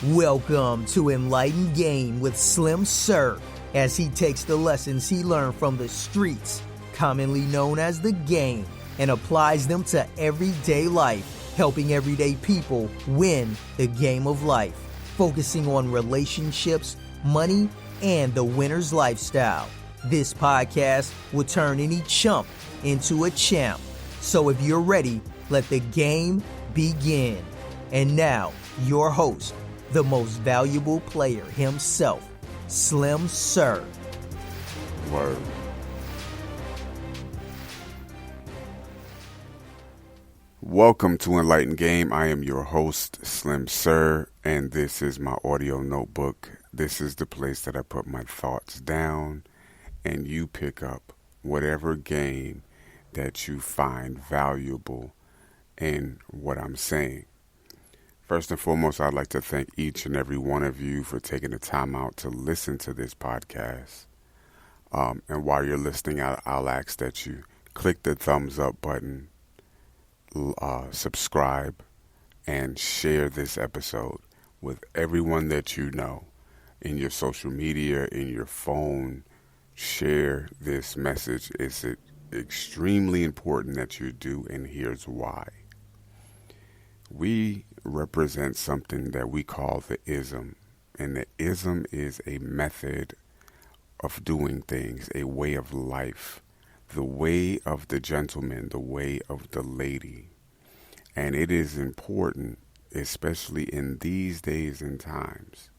Welcome to Enlightened Game with Slim Sir, as he takes the lessons he learned from the streets, commonly known as the game, and applies them to everyday life, helping everyday people win the game of life, focusing on relationships, money, and the winner's lifestyle. This podcast will turn any chump into a champ. So if you're ready, let the game begin. And now, your host, the most valuable player himself, Slim Sir. Word. Welcome to Enlightened Game. I am your host, Slim Sir, and this is my audio notebook. This is the place that I put my thoughts down, and you pick up whatever game that you find valuable in what I'm saying. First and foremost, I'd like to thank each and every one of you for taking the time out to listen to this podcast. And while you're listening, I'll ask that you click the thumbs up button, subscribe, and share this episode with everyone that you know in your social media, in your phone. Share this message. It's extremely important that you do, and here's why. We represent something that we call the ism, and the ism is a method of doing things, a way of life, the way of the gentleman, the way of the lady. And it is important, especially in these days and times,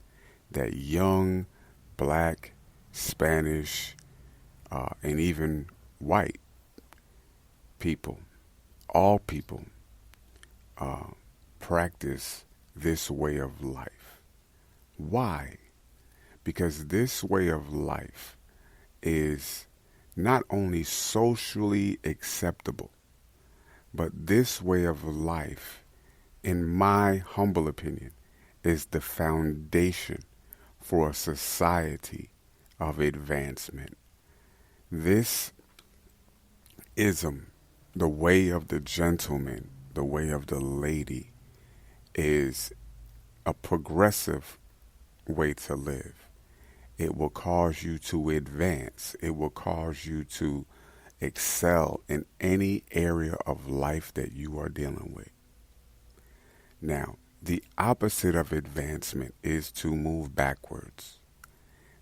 that young, black, Spanish, and even white people, all people, practice this way of life. Why? Because this way of life is not only socially acceptable, but this way of life, in my humble opinion, is the foundation for a society of advancement. This ism, the way of the gentleman, the way of the lady, is a progressive way to live. It will cause you to advance. It will cause you to excel in any area of life that you are dealing with. Now, the opposite of advancement is to move backwards.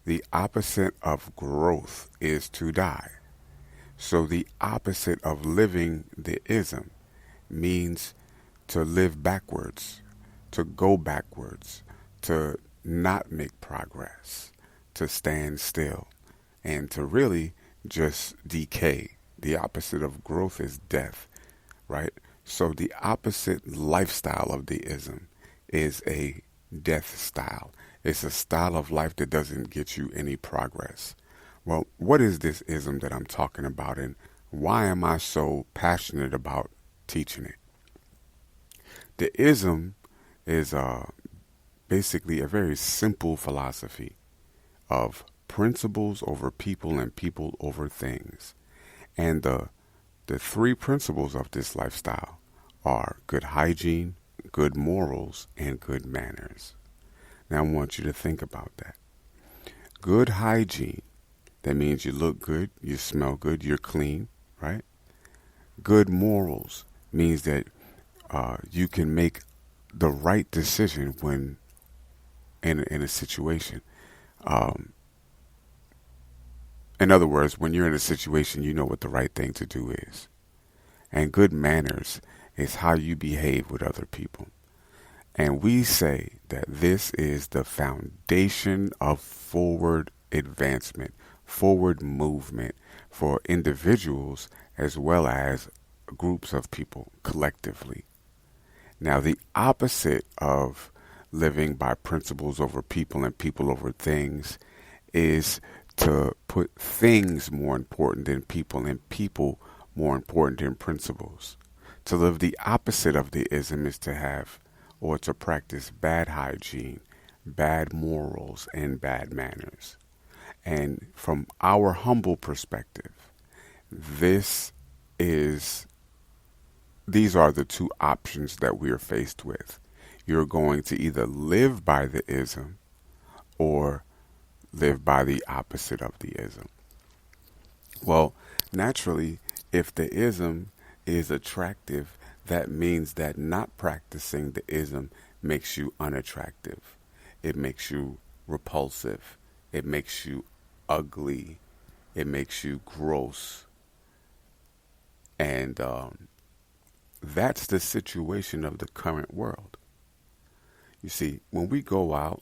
The opposite of growth is to die. So the opposite of living the ism means to live backwards, to go backwards, to not make progress, to stand still, and to really just decay. The opposite of growth is death, right? So the opposite lifestyle of the ism is a death style. It's a style of life that doesn't get you any progress. Well, what is this ism that I'm talking about, and why am I so passionate about teaching it? The ism is basically a very simple philosophy of principles over people and people over things. And the three principles of this lifestyle are good hygiene, good morals, and good manners. Now I want you to think about that. Good hygiene, that means you look good, you smell good, you're clean, right? Good morals means that you can make the right decision when in a situation. In other words, when you're in a situation, you know what the right thing to do is. And good manners is how you behave with other people. And we say that this is the foundation of forward advancement, forward movement for individuals as well as groups of people collectively. Now, the opposite of living by principles over people and people over things is to put things more important than people and people more important than principles. To live the opposite of the ism is to have or to practice bad hygiene, bad morals, and bad manners. And from our humble perspective, these are the two options that we are faced with. you're going to either live by the ism or live by the opposite of the ism. Well, naturally, if the ism is attractive, that means that not practicing the ism makes you unattractive. It makes you repulsive. It makes you ugly. It makes you gross. And that's the situation of the current world. You see, when we go out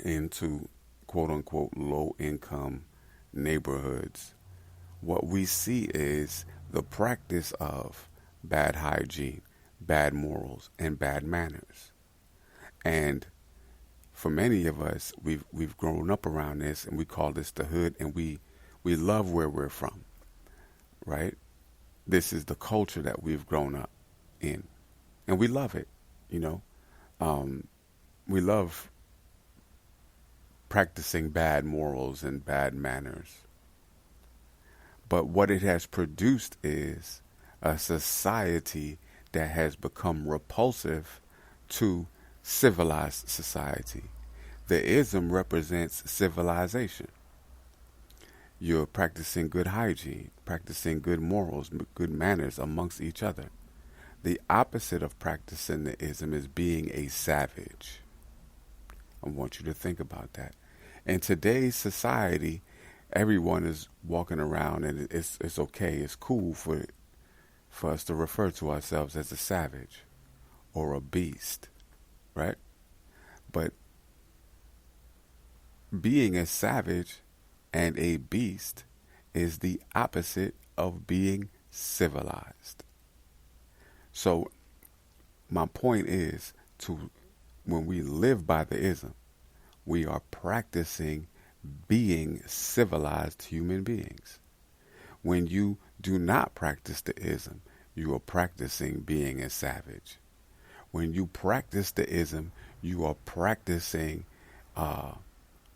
into quote unquote low income neighborhoods, what we see is the practice of bad hygiene, bad morals, and bad manners. And for many of us, we've grown up around this, and we call this the hood, and we love where we're from, right? This is the culture that we've grown up in, and we love it, you know. We love practicing bad morals and bad manners. But what it has produced is a society that has become repulsive to civilized society. The ism represents civilization. You're practicing good hygiene, practicing good morals, good manners amongst each other. The opposite of practicing the ism is being a savage. I want you to think about that. In today's society, everyone is walking around, and it's okay, it's cool for us to refer to ourselves as a savage or a beast, right? But being a savage and a beast is the opposite of being civilized. So my point is, when we live by the ism, we are practicing being civilized human beings. When you do not practice the ism, you are practicing being a savage. When you practice the ism, you are practicing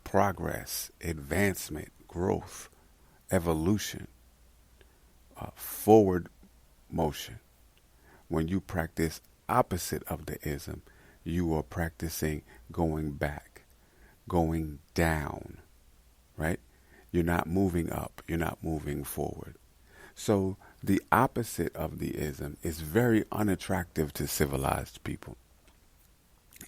progress, advancement, growth, evolution, forward motion. When you practice opposite of the ism, you are practicing going back, going down, right? You're not moving up, you're not moving forward. So the opposite of the ism is very unattractive to civilized people.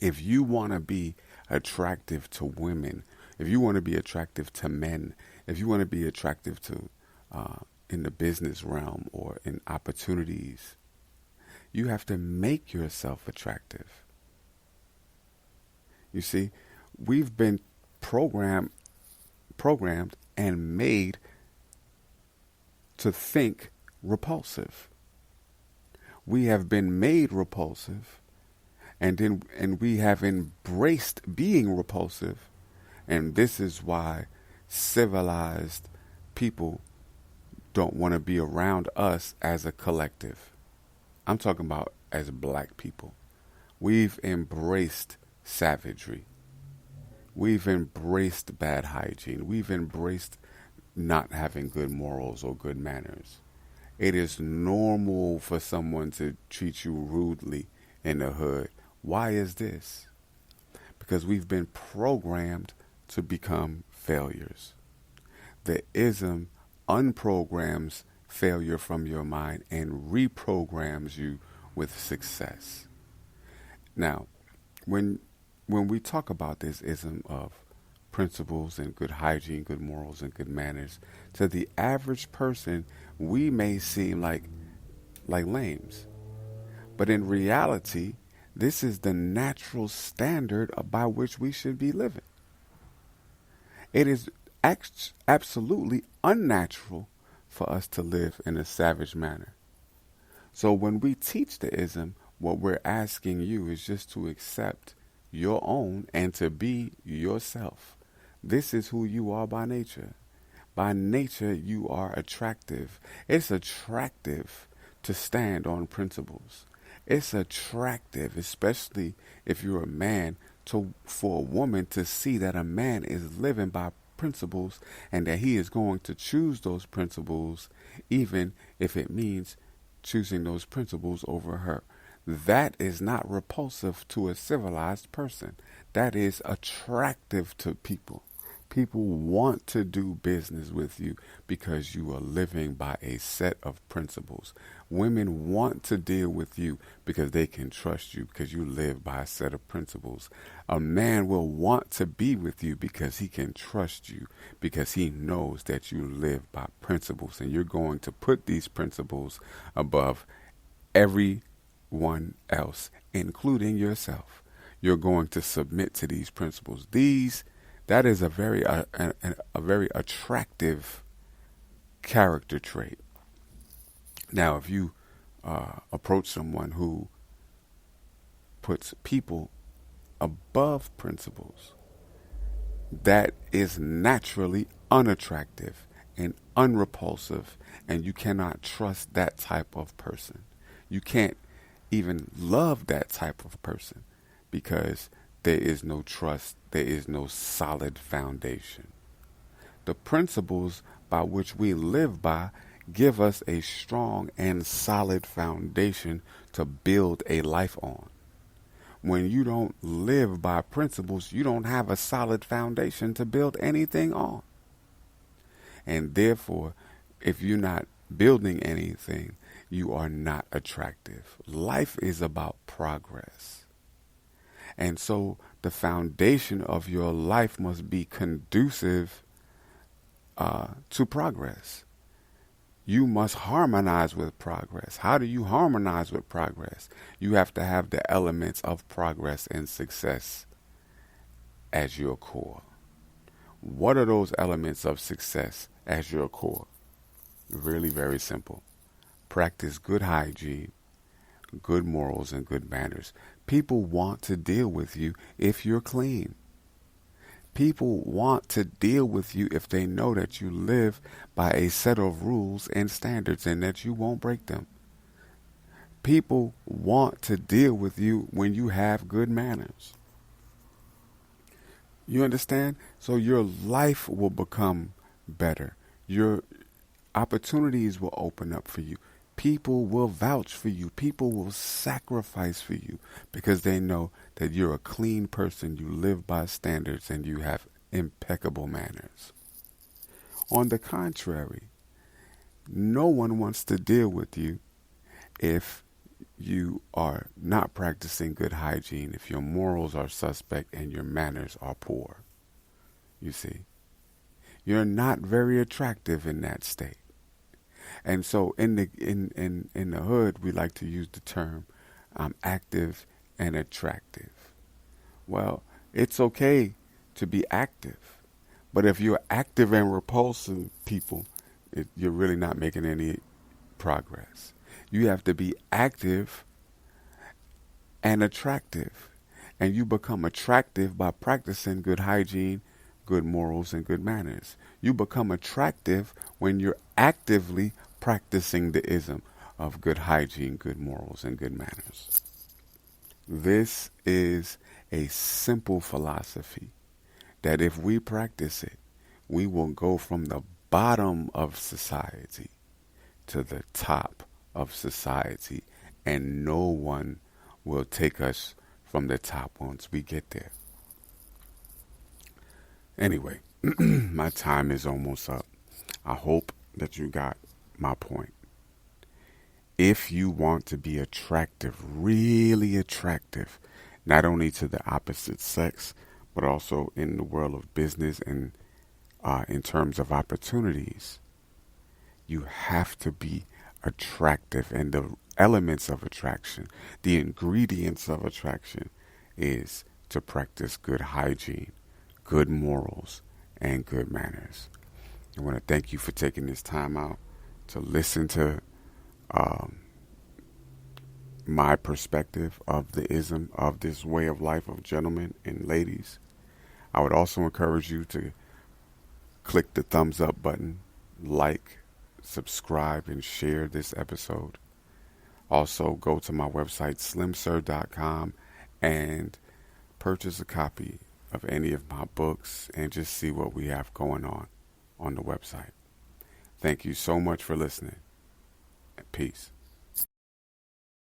If you want to be attractive to women, if you want to be attractive to men, if you want to be attractive to in the business realm or in opportunities, you have to make yourself attractive. You see, we've been programmed and made to think repulsive. We have been made repulsive, and we have embraced being repulsive, and this is why civilized people don't want to be around us as a collective. I'm talking about as black people. We've embraced savagery. We've embraced bad hygiene. We've embraced not having good morals or good manners. It is normal for someone to treat you rudely in the hood. Why is this? Because we've been programmed to become failures. The ism unprograms failure from your mind and reprograms you with success. Now, when we talk about this ism of principles and good hygiene, good morals, and good manners, to the average person, we may seem like lames. But in reality, this is the natural standard by which we should be living. It is absolutely unnatural for us to live in a savage manner. So when we teach the ism, what we're asking you is just to accept your own and to be yourself. This is who you are by nature. By nature, you are attractive. It's attractive to stand on principles. It's attractive, especially if you're a man, for a woman to see that a man is living by principles and that he is going to choose those principles, even if it means choosing those principles over her. that is not repulsive to a civilized person. That is attractive to people. People want to do business with you because you are living by a set of principles. Women want to deal with you because they can trust you because you live by a set of principles. A man will want to be with you because he can trust you because he knows that you live by principles and you're going to put these principles above everyone else, including yourself. You're going to submit to these principles. That is a very attractive character trait. Now, if you approach someone who puts people above principles, that is naturally unattractive and unrepulsive, and you cannot trust that type of person. You can't even love that type of person because there is no trust, there is no solid foundation. The principles by which we live by give us a strong and solid foundation to build a life on. When you don't live by principles, you don't have a solid foundation to build anything on. And therefore, if you're not building anything, you are not attractive. Life is about progress. And so the foundation of your life must be conducive to progress. You must harmonize with progress. How do you harmonize with progress? You have to have the elements of progress and success as your core. What are those elements of success as your core? Really very simple. Practice good hygiene, good morals, and good manners. People want to deal with you if you're clean. People want to deal with you if they know that you live by a set of rules and standards and that you won't break them. People want to deal with you when you have good manners. You understand? So your life will become better. Your opportunities will open up for you. People will vouch for you. People will sacrifice for you because they know that you're a clean person, you live by standards, and you have impeccable manners. On the contrary, no one wants to deal with you if you are not practicing good hygiene, if your morals are suspect and your manners are poor. You see, you're not very attractive in that state. And so in the hood, we like to use the term I'm active and attractive. Well, it's okay to be active. But if you're active and repulsing people, you're really not making any progress. You have to be active and attractive. And you become attractive by practicing good hygiene, good morals, and good manners. You become attractive when you're actively practicing the ism of good hygiene, good morals, and good manners. This is a simple philosophy that if we practice it, we will go from the bottom of society to the top of society, and no one will take us from the top once we get there. Anyway, my time is almost up. I hope that you got my point. If you want to be attractive, really attractive, not only to the opposite sex, but also in the world of business and in terms of opportunities, you have to be attractive. And the elements of attraction, the ingredients of attraction is to practice good hygiene, good morals, and good manners. I want to thank you for taking this time out to listen to my perspective of the ism of this way of life of gentlemen and ladies. I would also encourage you to click the thumbs up button, like, subscribe, and share this episode. Also, go to my website, slimsir.com, and purchase a copy of any of my books and just see what we have going on the website. Thank you so much for listening. Peace.